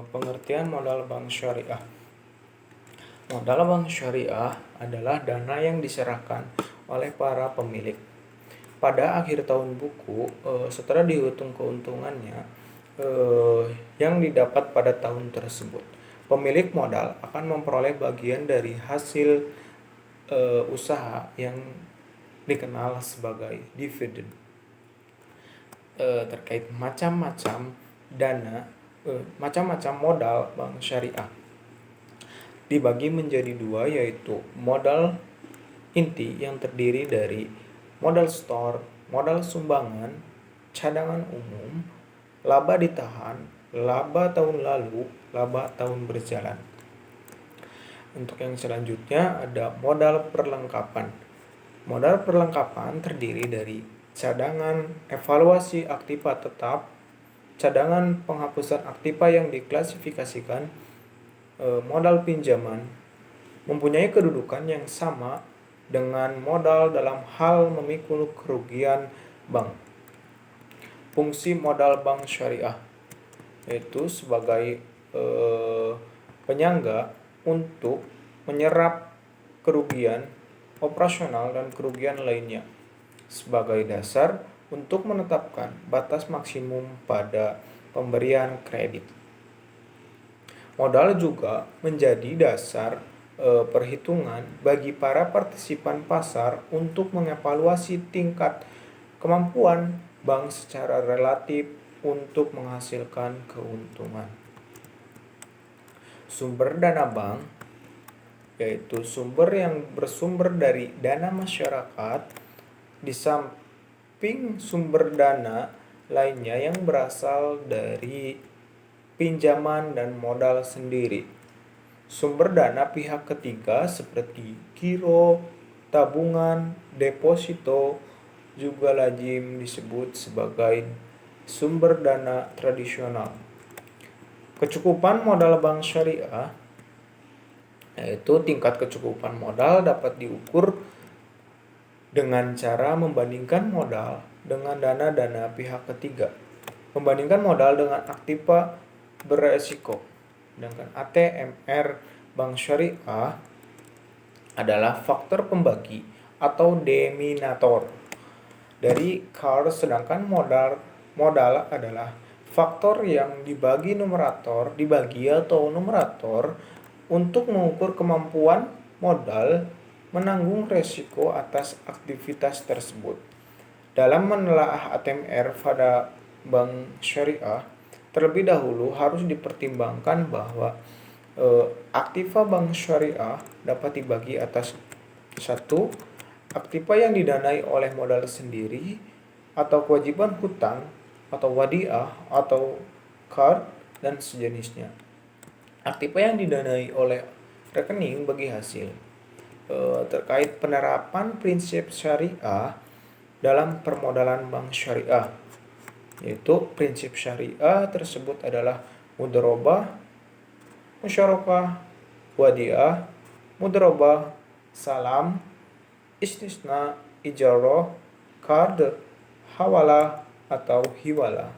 Pengertian modal bank syariah. Modal bank syariah adalah dana yang diserahkan oleh para pemilik. Pada akhir tahun buku, setelah dihitung keuntungannya yang didapat pada tahun tersebut, pemilik modal akan memperoleh bagian dari hasil usaha yang dikenal sebagai dividen. Terkait macam-macam modal bank syariah dibagi menjadi dua, yaitu modal inti yang terdiri dari modal store, modal sumbangan, cadangan umum, laba ditahan, laba tahun lalu, laba tahun berjalan. Untuk yang selanjutnya ada modal perlengkapan. Modal perlengkapan terdiri dari cadangan evaluasi aktiva tetap, cadangan penghapusan aktiva yang diklasifikasikan, modal pinjaman, mempunyai kedudukan yang sama dengan modal dalam hal memikul kerugian bank. Fungsi modal bank syariah yaitu sebagai penyangga untuk menyerap kerugian operasional dan kerugian lainnya sebagai dasar untuk menetapkan batas maksimum pada pemberian kredit. Modal juga menjadi dasar perhitungan bagi para partisipan pasar untuk mengevaluasi tingkat kemampuan bank secara relatif untuk menghasilkan keuntungan. Sumber dana bank yaitu sumber yang bersumber dari dana masyarakat di samping sumber dana lainnya yang berasal dari pinjaman dan modal sendiri. Sumber dana pihak ketiga seperti giro, tabungan, deposito juga lazim disebut sebagai sumber dana tradisional. Kecukupan modal bank syariah yaitu tingkat kecukupan modal dapat diukur dengan cara membandingkan modal dengan dana pihak ketiga, membandingkan modal dengan aktiva beresiko. Sedangkan ATMR bank syariah adalah faktor pembagi atau denominator dari CAR, sedangkan modal adalah faktor yang dibagi numerator untuk mengukur kemampuan modal menanggung resiko atas aktivitas tersebut. Dalam menelaah ATMR pada bank syariah, terlebih dahulu harus dipertimbangkan bahwa aktiva bank syariah dapat dibagi atas 1. Aktiva yang didanai oleh modal sendiri atau kewajiban hutang atau wadiah atau card dan sejenisnya. Aktiva yang didanai oleh rekening bagi hasil. Terkait penerapan prinsip syariah dalam permodalan bank syariah, yaitu prinsip syariah tersebut adalah mudharabah, musyarakah, wadiah, mudharabah, salam, istisna, ijarah, qard, hawalah atau hiwalah.